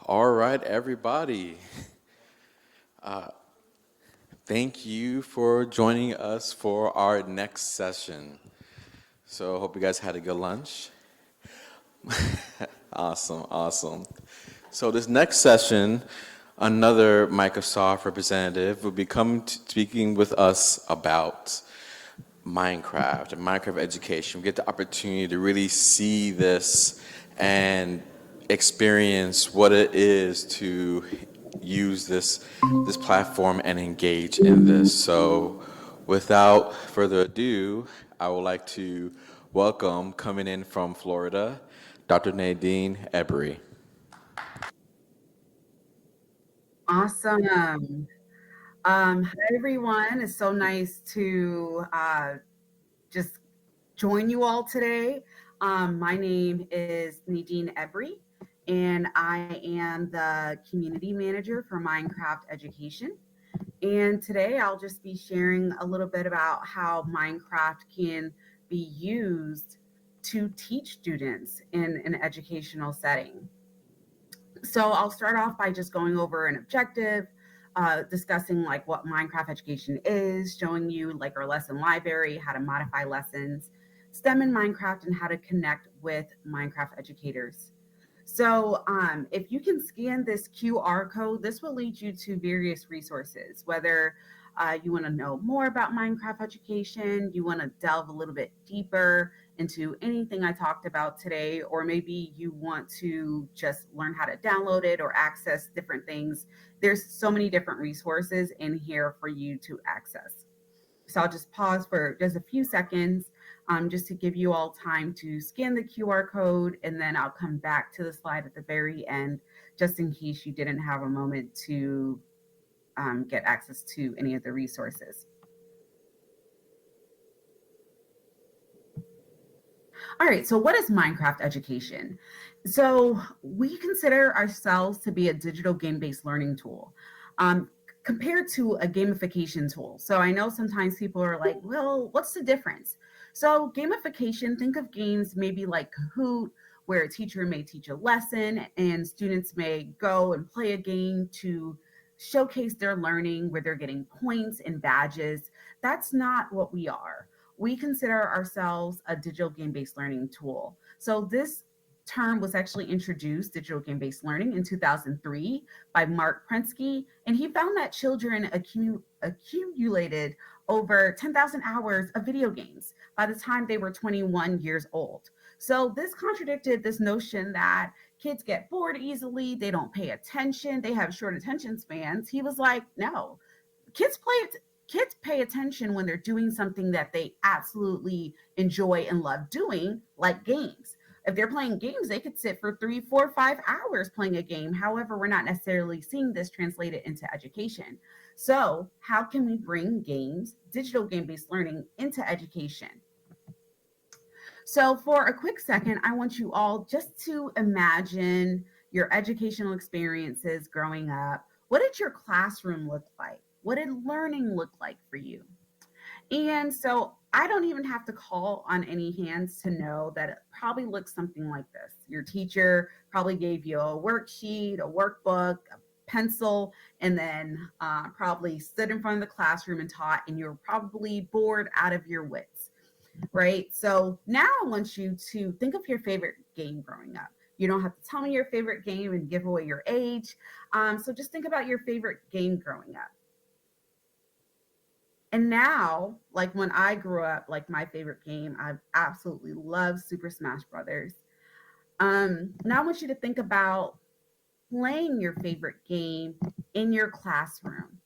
All right, everybody. Thank you for joining us for our next session. So, I hope you guys had a good lunch. Awesome, awesome. So, this next session, another Microsoft representative will be coming to speaking with us about Minecraft and Minecraft education. We get the opportunity to really see this and experience what it is to use this platform and engage in this. So, without further ado, I would like to welcome coming in from Florida, Dr. Nadine Ebri. Awesome. Hi everyone. It's so nice to just join you all today. My name is Nadine Ebri, and I am the community manager for Minecraft Education. And today I'll just be sharing a little bit about how Minecraft can be used to teach students in an educational setting. So I'll start off by just going over an objective, discussing like what Minecraft education is, showing you like our lesson library, how to modify lessons, STEM in Minecraft, and how to connect with Minecraft educators. So if you can scan this QR code, this will lead you to various resources, whether you want to know more about Minecraft education, you want to delve a little bit deeper into anything I talked about today, or maybe you want to just learn how to download it or access different things. There's so many different resources in here for you to access. So I'll just pause for just a few seconds just to give you all time to scan the QR code, and then I'll come back to the slide at the very end just in case you didn't have a moment to get access to any of the resources. All right, so what is Minecraft education? So we consider ourselves to be a digital game-based learning tool. Compared to a gamification tool. So I know sometimes people are like, well, what's the difference? So gamification, think of games maybe like Kahoot, where a teacher may teach a lesson and students may go and play a game to showcase their learning where they're getting points and badges. That's not what we are. We consider ourselves a digital game based learning tool. So this term was actually introduced, digital game based learning, in 2003 by Mark Prensky, and he found that children accumulated over 10,000 hours of video games by the time they were 21 years old. So this contradicted this notion that kids get bored easily, they don't pay attention, they have short attention spans. He was like, no, kids play it. Kids pay attention when they're doing something that they absolutely enjoy and love doing, like games. If they're playing games, they could sit for 3, 4, 5 hours playing a game. However, we're not necessarily seeing this translated into education. So, how can we bring games, digital game based learning, into education? So, for a quick second, I want you all just to imagine your educational experiences growing up. What did your classroom look like? What did learning look like for you? And so I don't even have to call on any hands to know that it probably looks something like this. Your teacher probably gave you a worksheet, a workbook, a pencil, and then probably stood in front of the classroom and taught, and you're probably bored out of your wits, right? So now I want you to think of your favorite game growing up. You don't have to tell me your favorite game and give away your age. So just think about your favorite game growing up. And now, like when I grew up, like my favorite game, I absolutely love Super Smash Brothers. Now I want you to think about playing your favorite game in your classroom.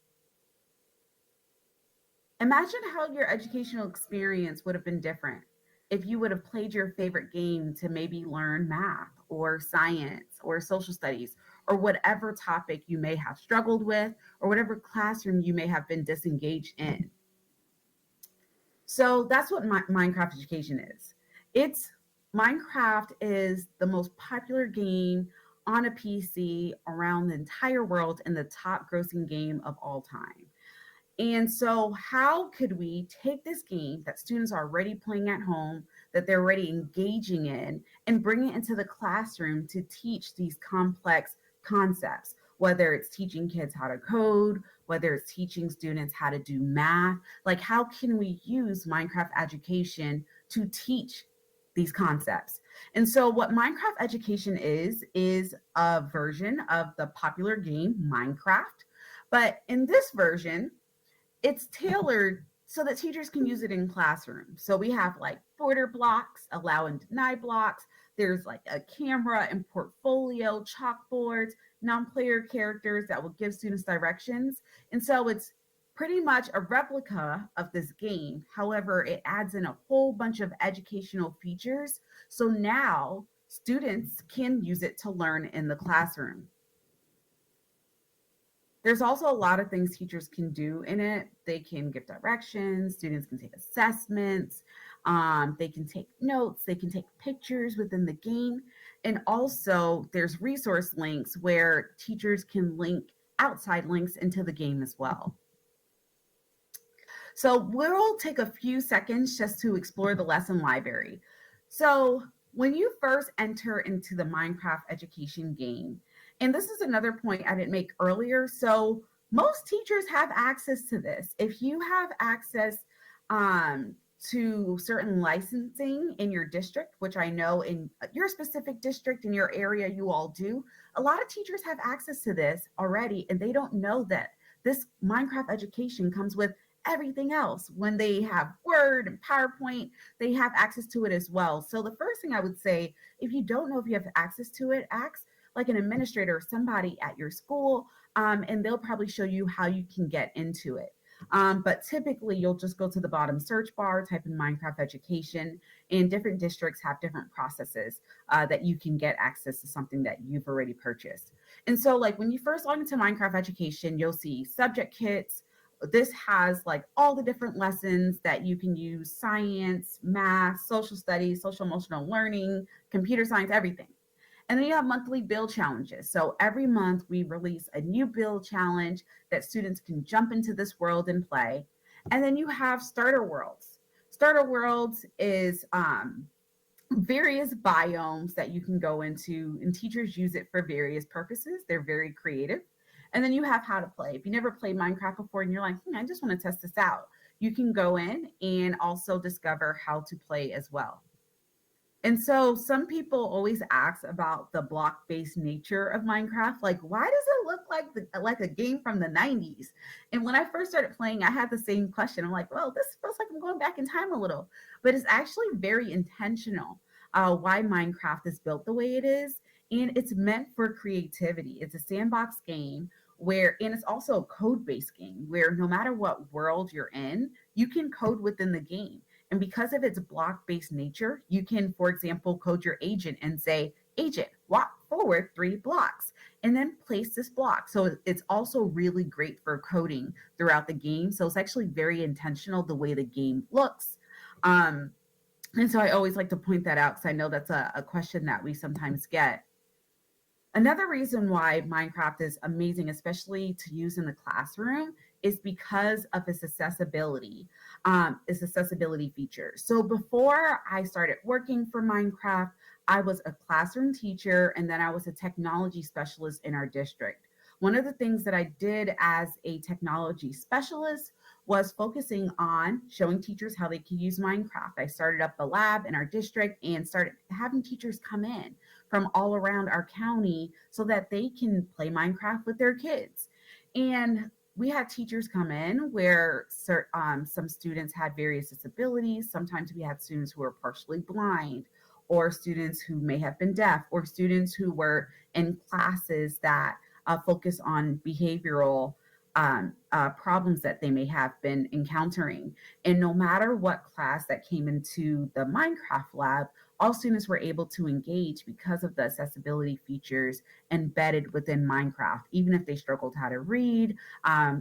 Imagine how your educational experience would have been different if you would have played your favorite game to maybe learn math or science or social studies or whatever topic you may have struggled with or whatever classroom you may have been disengaged in. So that's what Minecraft education is. It's Minecraft is the most popular game on a PC around the entire world and the top grossing game of all time. And so, how could we take this game that students are already playing at home, that they're already engaging in, and bring it into the classroom to teach these complex concepts, whether it's teaching kids how to code, whether it's teaching students how to do math. Like, how can we use Minecraft education to teach these concepts? And so, what Minecraft education is a version of the popular game Minecraft. But in this version, it's tailored so that teachers can use it in classrooms. So we have like border blocks, allow and deny blocks. There's like a camera and portfolio, chalkboards, non-player characters that will give students directions. And so it's pretty much a replica of this game. However, it adds in a whole bunch of educational features. So now students can use it to learn in the classroom. There's also a lot of things teachers can do in it. They can give directions, students can take assessments, they can take notes, they can take pictures within the game. And also, there's resource links where teachers can link outside links into the game as well. So we'll take a few seconds just to explore the lesson library. So when you first enter into the Minecraft education game, and this is another point I didn't make earlier. So most teachers have access to this. If you have access um, to certain licensing in your district, which I know in your specific district, in your area, you all do, a lot of teachers have access to this already, and they don't know that this Minecraft education comes with everything else. When they have Word and PowerPoint, they have access to it as well. So the first thing I would say, if you don't know if you have access to it, ask like an administrator or somebody at your school, and they'll probably show you how you can get into it. But typically, you'll just go to the bottom search bar, type in Minecraft education, and different districts have different processes that you can get access to something that you've already purchased. And so, like when you first log into Minecraft education, you'll see subject kits. This has like all the different lessons that you can use: science, math, social studies, social emotional learning, computer science, everything. And then you have monthly build challenges. So every month we release a new build challenge that students can jump into this world and play. And then you have starter worlds. Starter worlds is various biomes that you can go into, and teachers use it for various purposes. They're very creative. And then you have how to play. If you never played Minecraft before and you're like, I just want to test this out, you can go in and also discover how to play as well. And so some people always ask about the block-based nature of Minecraft. Like, why does it look like a game from the 90s? And when I first started playing, I had the same question. I'm like, well, this feels like I'm going back in time a little. But it's actually very intentional why Minecraft is built the way it is. And it's meant for creativity. It's a sandbox game where, and it's also a code-based game where no matter what world you're in, you can code within the game. And because of its block-based nature, you can, for example, code your agent and say, agent, walk forward 3 blocks, and then place this block. So it's also really great for coding throughout the game. So it's actually very intentional the way the game looks. And so I always like to point that out because I know that's a question that we sometimes get. Another reason why Minecraft is amazing, especially to use in the classroom, is because of its accessibility features. So before I started working for Minecraft, I was a classroom teacher and then I was a technology specialist in our district. One of the things that I did as a technology specialist was focusing on showing teachers how they can use Minecraft. I started up a lab in our district and started having teachers come in from all around our county so that they can play Minecraft with their kids. And we had teachers come in where some students had various disabilities. Sometimes we had students who were partially blind, or students who may have been deaf, or students who were in classes that focus on behavioral problems that they may have been encountering. And no matter what class that came into the Minecraft lab, all students were able to engage because of the accessibility features embedded within Minecraft. Even if they struggled how to read,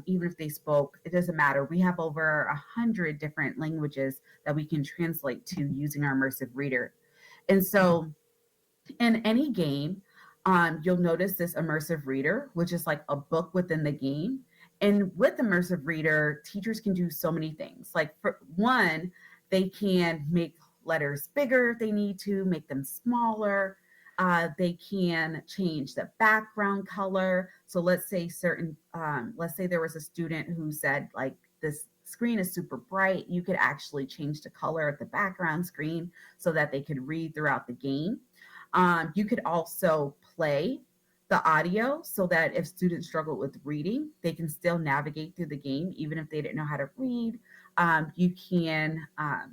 even if they spoke, it doesn't matter. We have over 100 different languages that we can translate to using our immersive reader. And so in any game, you'll notice this immersive reader, which is like a book within the game. And with immersive reader, teachers can do so many things. Like for one, they can make letters bigger if they need to, make them smaller. They can change the background color. So let's say there was a student who said, like, this screen is super bright. You could actually change the color of the background screen so that they could read throughout the game. You could also play the audio so that if students struggle with reading, they can still navigate through the game, even if they didn't know how to read. You can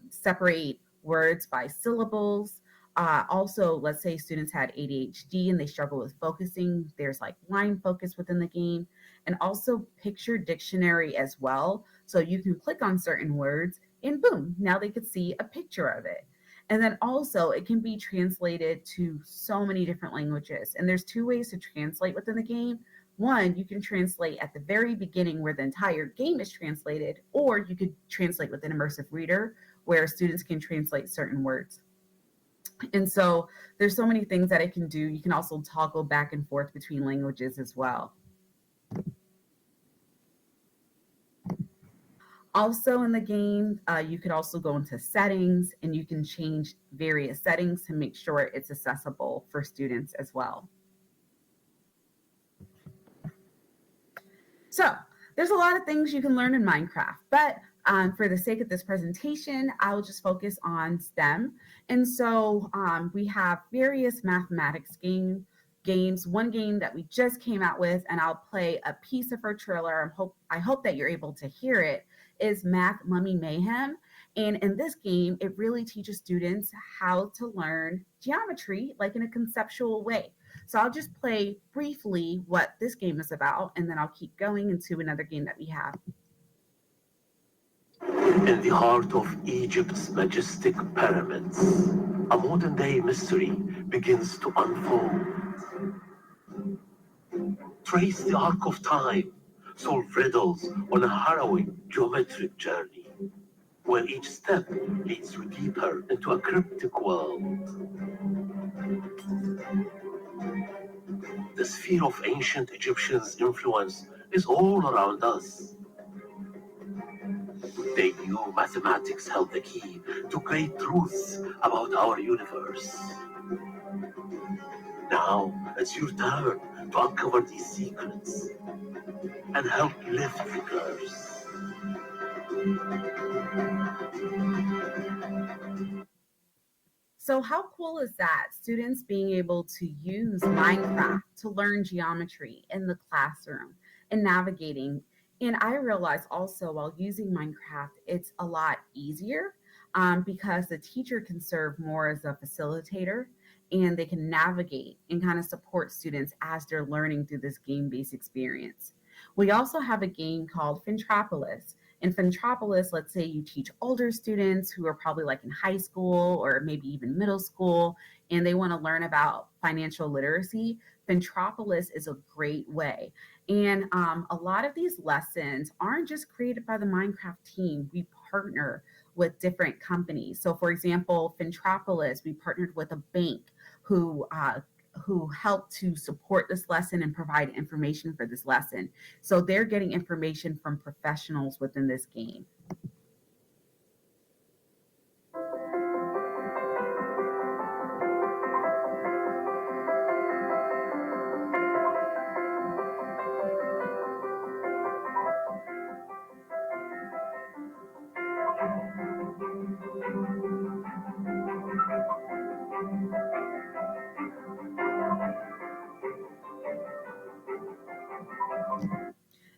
separate words by syllables. Also, let's say students had ADHD and they struggle with focusing, there's like line focus within the game, and also picture dictionary as well. So you can click on certain words and boom, now they could see a picture of it. And then also, it can be translated to so many different languages. And there's two ways to translate within the game. One, you can translate at the very beginning where the entire game is translated, or you could translate with an immersive reader where students can translate certain words. And so there's so many things that it can do. You can also toggle back and forth between languages as well. Also in the game, you could also go into settings and you can change various settings to make sure it's accessible for students as well. So there's a lot of things you can learn in Minecraft, but for the sake of this presentation, I'll just focus on STEM. And so we have various mathematics games. One game that we just came out with, and I'll play a piece of our trailer. I hope that you're able to hear it, is Math Mummy Mayhem. And in this game, it really teaches students how to learn geometry like in a conceptual way. So I'll just play briefly what this game is about, and then I'll keep going into another game that we have. In the heart of Egypt's majestic pyramids, a modern-day mystery begins to unfold. Trace the arc of time, solve riddles on a harrowing geometric journey, where each step leads you deeper into a cryptic world. The sphere of ancient Egyptians' influence is all around us. They knew mathematics held the key to great truths about our universe. Now it's your turn to uncover these secrets and help lift the curse. So how cool is that? Students being able to use Minecraft to learn geometry in the classroom and navigating. And I realized also while using Minecraft, it's a lot easier because the teacher can serve more as a facilitator and they can navigate and kind of support students as they're learning through this game-based experience. We also have a game called Fintropolis. In Fintropolis, let's say you teach older students who are probably like in high school or maybe even middle school, and they want to learn about financial literacy. Fintropolis is a great way. And a lot of these lessons aren't just created by the Minecraft team. We partner with different companies. So, for example, Fintropolis, we partnered with a bank who helped to support this lesson and provide information for this lesson. So they're getting information from professionals within this game.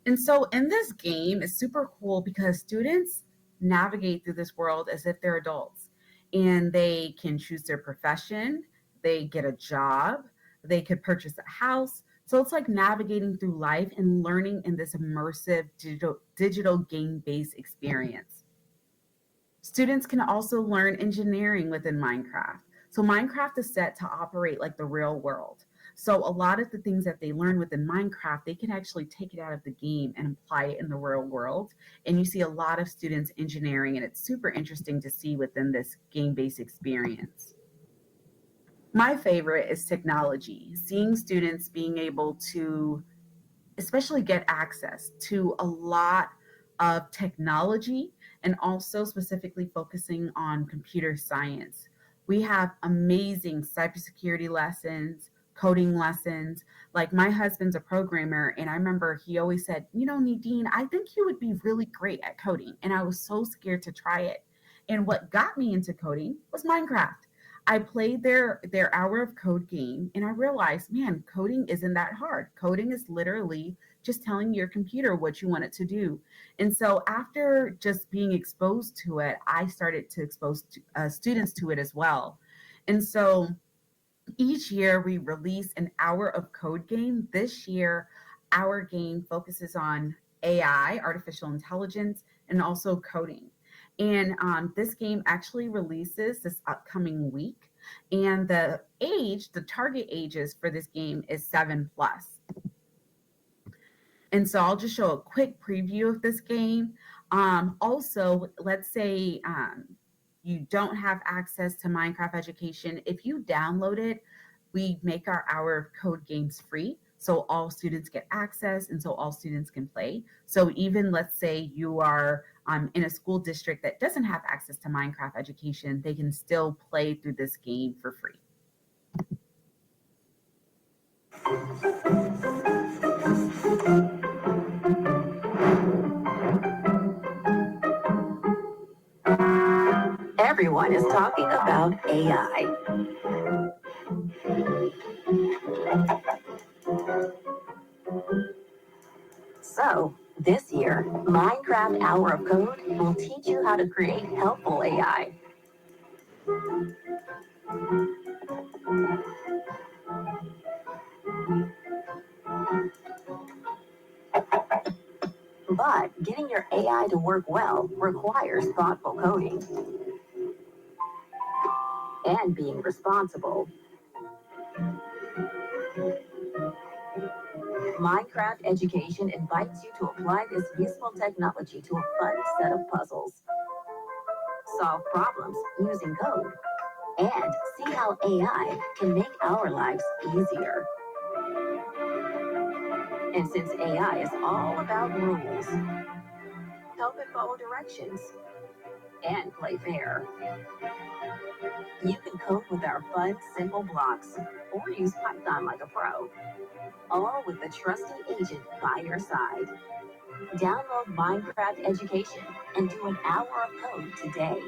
And so in this game, it's super cool because students navigate through this world as if they're adults and they can choose their profession, they get a job, they could purchase a house. So it's like navigating through life and learning in this immersive digital game based experience. Students can also learn engineering within Minecraft. So Minecraft is set to operate like the real world. So a lot of the things that they learn within Minecraft, they can actually take it out of the game and apply it in the real world. And you see a lot of students engineering, and it's super interesting to see within this game-based experience. My favorite is technology, seeing students being able to especially get access to a lot of technology and also specifically focusing on computer science. We have amazing cybersecurity lessons, coding lessons. Like my husband's a programmer, and I remember he always said, Nadine, I think you would be really great at coding. And I was so scared to try it. And what got me into coding was Minecraft. I played their hour of code game and I realized, man, coding isn't that hard. Coding is literally just telling your computer what you want it to do. And so after just being exposed to it, I started to expose students to it as well. And so each year we release an hour of code game. This year, our game focuses on AI, artificial intelligence, and also coding. And this game actually releases this upcoming week. And the target ages for this game is 7+. And so I'll just show a quick preview of this game. Also, let's say you don't have access to Minecraft Education. If you download it, we make our hour of code games free. So all students get access and so all students can play. So even let's say you are in a school district that doesn't have access to Minecraft Education, they can still play through this game for free. Everyone is talking about AI. So, this year, Minecraft Hour of Code will teach you how to create helpful AI. But getting your AI to work well requires thoughtful coding and being responsible. Minecraft Education invites you to apply this useful technology to a fun set of puzzles, solve problems using code, and see how AI can make our lives easier. And since AI is all about rules, help it follow directions, and play fair, you can code with our fun, simple blocks, or use Python like a pro, all with a trusty agent by your side. Download Minecraft Education and do an hour of code today.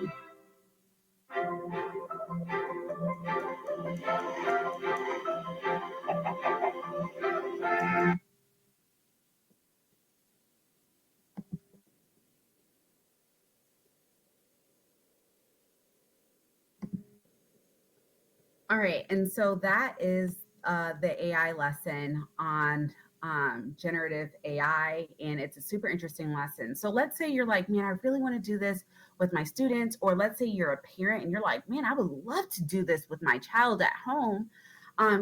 All right, and so that is the AI lesson on generative AI, and it's a super interesting lesson. So let's say you're like, man, I really want to do this with my students, or let's say you're a parent and you're like, man, I would love to do this with my child at home.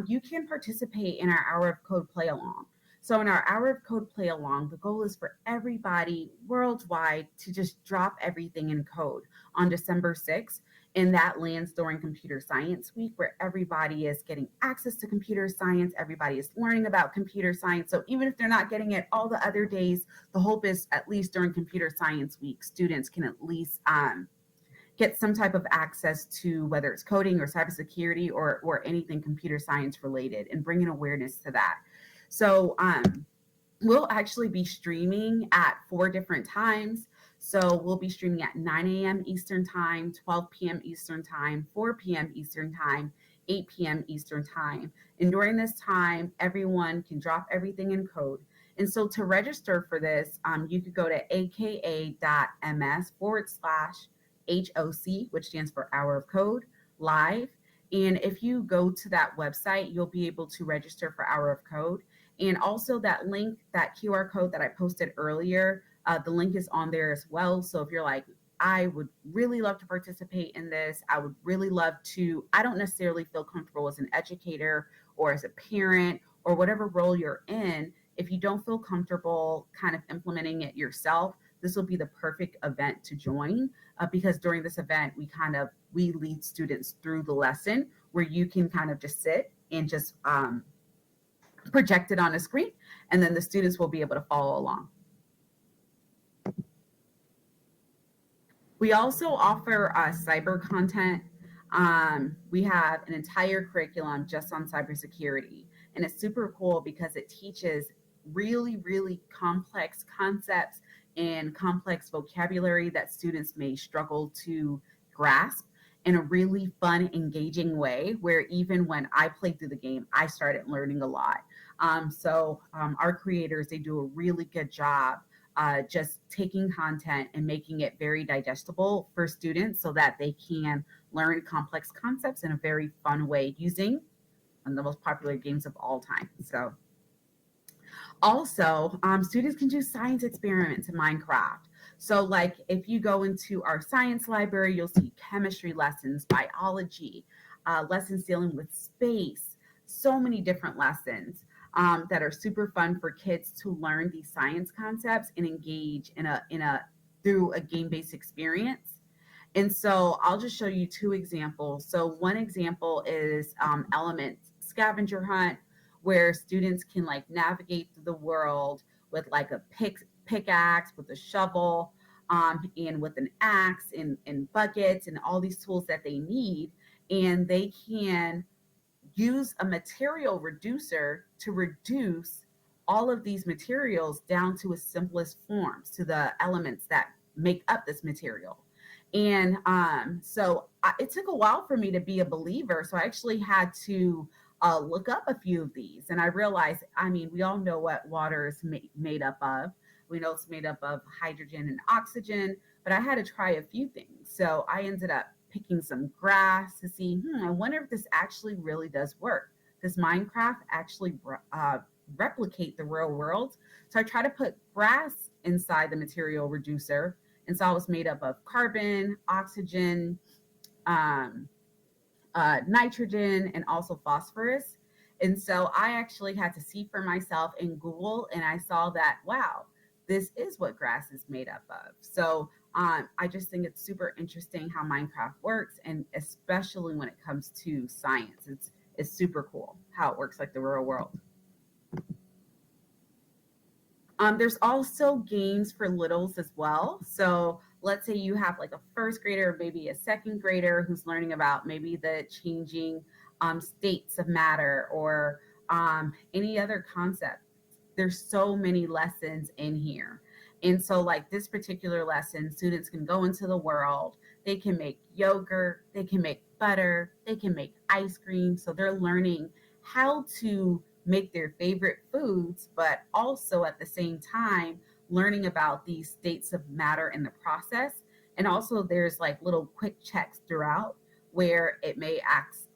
You can participate in our Hour of Code Play Along. So in our Hour of Code Play Along, the goal is for everybody worldwide to just drop everything in code on December 6th. And that lands during Computer Science Week, where everybody is getting access to computer science. Everybody is learning about computer science. So even if they're not getting it all the other days, the hope is at least during Computer Science Week, students can at least get some type of access to whether it's coding or cybersecurity or anything computer science related, and bring an awareness to that. So we'll actually be streaming at 4 different times. So we'll be streaming at 9 a.m. Eastern Time, 12 p.m. Eastern Time, 4 p.m. Eastern Time, 8 p.m. Eastern Time. And during this time, everyone can drop everything in code. And so to register for this, you could go to aka.ms/HOC, which stands for Hour of Code, live. And if you go to that website, you'll be able to register for Hour of Code. And also that link, that QR code that I posted earlier, the link is on there as well. So if you're like, I would really love to participate in this, I would really love to, I don't necessarily feel comfortable as an educator or as a parent or whatever role you're in. If you don't feel comfortable kind of implementing it yourself, this will be the perfect event to join, because during this event, we lead students through the lesson where you can kind of just sit and just project it on a screen, and then the students will be able to follow along. We also offer cyber content. We have an entire curriculum just on cybersecurity, and it's super cool because it teaches really, really complex concepts and complex vocabulary that students may struggle to grasp in a really fun, engaging way. Where even when I played through the game, I started learning a lot. Our creators, they do a really good job just taking content and making it very digestible for students so that they can learn complex concepts in a very fun way using one of the most popular games of all time. So also, students can do science experiments in Minecraft. So, like if you go into our science library, you'll see chemistry lessons, biology, lessons dealing with space, so many different lessons that are super fun for kids to learn these science concepts and engage in a through a game-based experience. And so I'll just show you two examples. So one example is element scavenger hunt, where students can like navigate through the world with like a pickaxe, with a shovel, and with an axe and buckets and all these tools that they need. And they can use a material reducer to reduce all of these materials down to its simplest forms, to the elements that make up this material. And it took a while for me to be a believer. So I actually had to look up a few of these. And I realized, I mean, we all know what water is made up of. We know it's made up of hydrogen and oxygen, but I had to try a few things. So I ended up picking some grass to see, I wonder if this actually really does work. Does Minecraft actually replicate the real world? So I try to put grass inside the material reducer. And so it was made up of carbon, oxygen, um, nitrogen, and also phosphorus. And so I actually had to see for myself in Google, and I saw that, wow, this is what grass is made up of. So I just think it's super interesting how Minecraft works, and especially when it comes to science, it's super cool how it works like the real world. There's also games for littles as well. So let's say you have like a first grader or maybe a second grader who's learning about maybe the changing states of matter or any other concept. There's so many lessons in here. And so, like this particular lesson, students can go into the world, they can make yogurt, they can make butter, they can make ice cream. So they're learning how to make their favorite foods, but also at the same time learning about these states of matter in the process. And also there's like little quick checks throughout where it may ask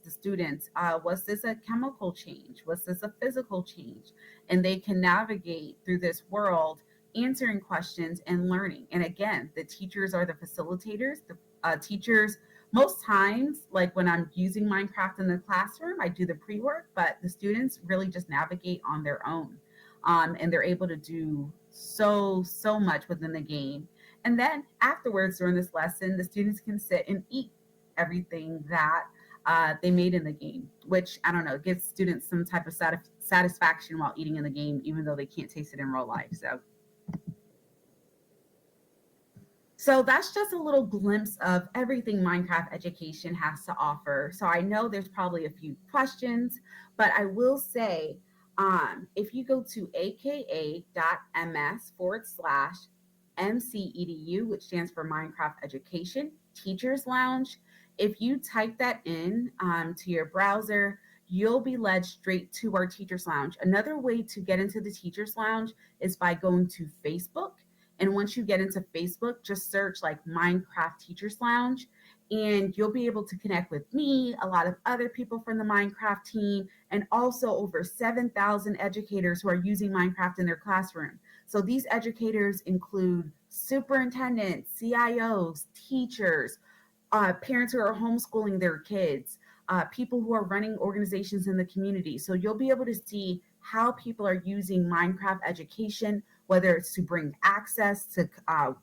the students, was this a chemical change? Was this a physical change? And they can navigate through this world answering questions and learning. And again, the teachers are the facilitators. The teachers, most times, like when I'm using Minecraft in the classroom, I do the pre-work, but the students really just navigate on their own. And they're able to do so much within the game. And then afterwards, during this lesson, the students can sit and eat everything that they made in the game, which, I don't know, gives students some type of satisfaction while eating in the game, even though they can't taste it in real life. So that's just a little glimpse of everything Minecraft education has to offer. So I know there's probably a few questions, but I will say, if you go to aka.ms/MCEDU, which stands for Minecraft Education Teachers Lounge, if you type that in to your browser, you'll be led straight to our Teachers Lounge. Another way to get into the Teachers Lounge is by going to Facebook. And once you get into Facebook, just search like Minecraft Teachers Lounge, and you'll be able to connect with me, a lot of other people from the Minecraft team, and also over 7,000 educators who are using Minecraft in their classroom. So these educators include superintendents, CIOs, teachers, parents who are homeschooling their kids, people who are running organizations in the community. So you'll be able to see how people are using Minecraft education, whether it's to bring access to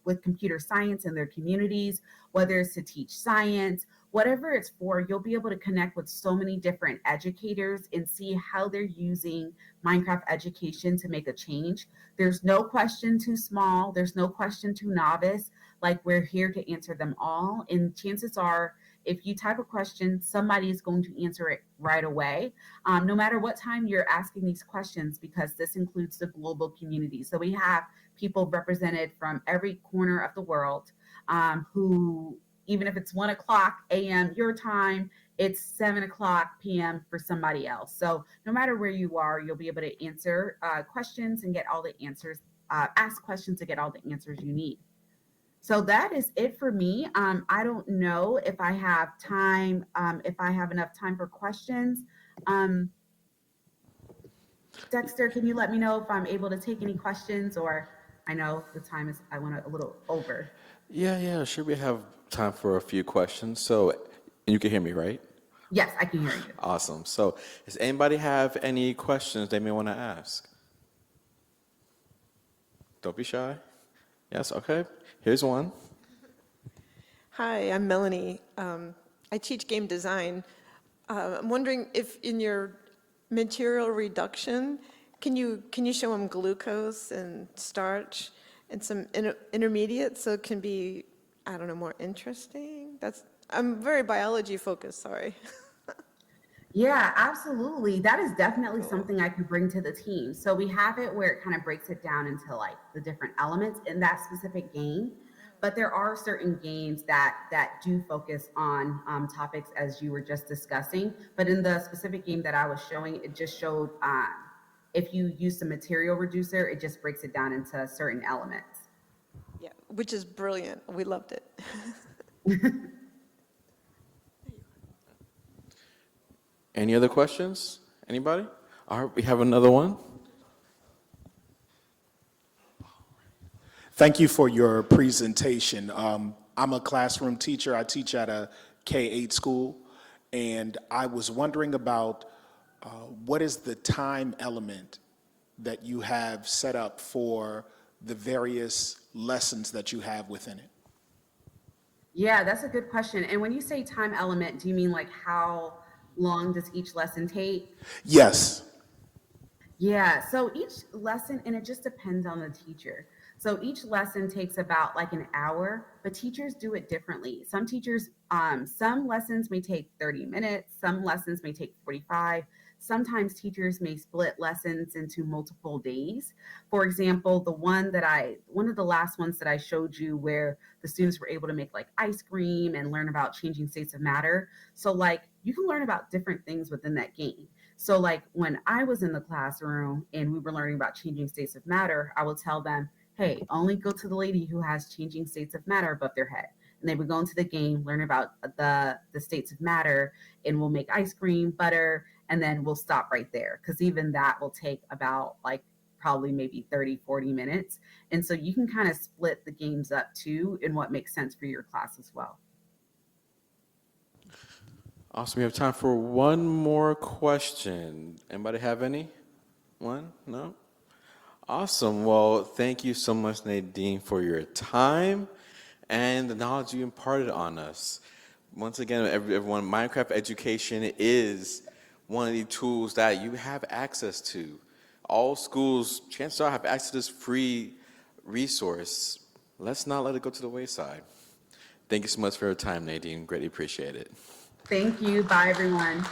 with computer science in their communities, whether it's to teach science, whatever it's for. You'll be able to connect with so many different educators and see how they're using Minecraft education to make a change. There's no question too small. There's no question too novice. Like, we're here to answer them all. And chances are, if you type a question, somebody is going to answer it right away, no matter what time you're asking these questions, because this includes the global community. So we have people represented from every corner of the world, who, even if it's 1 o'clock a.m. your time, it's 7 o'clock p.m. for somebody else. So no matter where you are, you'll be able to answer questions and get all the answers, ask questions to get all the answers you need. So that is it for me. I don't know if I have time, if I have enough time for questions. Um, Dexter, can you let me know if I'm able to take any questions, or I know the time is, I went a little over. Yeah, sure. We have time for a few questions. So, you can hear me, right? Yes, I can hear you. Awesome. So, does anybody have any questions they may want to ask? Don't be shy. Yes, okay. Here's one. Hi, I'm Melanie. I teach game design. I'm wondering if in your material reduction, can you show them glucose and starch and some intermediates so it can be, I don't know, more interesting? I'm very biology focused, sorry. Yeah, absolutely. That is definitely Cool. something I could bring to the team. So we have it where it kind of breaks it down into like the different elements in that specific game. But there are certain games that do focus on topics as you were just discussing. But in the specific game that I was showing, it just showed, if you use the material reducer, it just breaks it down into certain elements. Yeah, which is brilliant. We loved it. Any other questions? Anybody? All right, we have another one. Thank you for your presentation. I'm a classroom teacher. I teach at a K-8 school, and I was wondering about what is the time element that you have set up for the various lessons that you have within it? Yeah, that's a good question. And when you say time element, do you mean like how long does each lesson take? Yes. Yeah, so each lesson, and it just depends on the teacher. So each lesson takes about like an hour, but teachers do it differently. Some teachers, some lessons may take 30 minutes, some lessons may take 45. Sometimes teachers may split lessons into multiple days. For example, one of the last ones that I showed you where the students were able to make like ice cream and learn about changing states of matter. So like you can learn about different things within that game. So, like when I was in the classroom and we were learning about changing states of matter, I would tell them, hey, only go to the lady who has changing states of matter above their head. And they would go into the game, learn about the states of matter, and we'll make ice cream, butter, and then we'll stop right there. Because even that will take about like probably maybe 30, 40 minutes. And so you can kind of split the games up too in what makes sense for your class as well. Awesome. We have time for one more question. Anybody have any? One? No? Awesome. Well, thank you so much, Nadine, for your time and the knowledge you imparted on us. Once again, everyone, Minecraft education is one of the tools that you have access to. All schools, chances are, have access to this free resource. Let's not let it go to the wayside. Thank you so much for your time, Nadine. Greatly appreciate it. Thank you. Bye, everyone.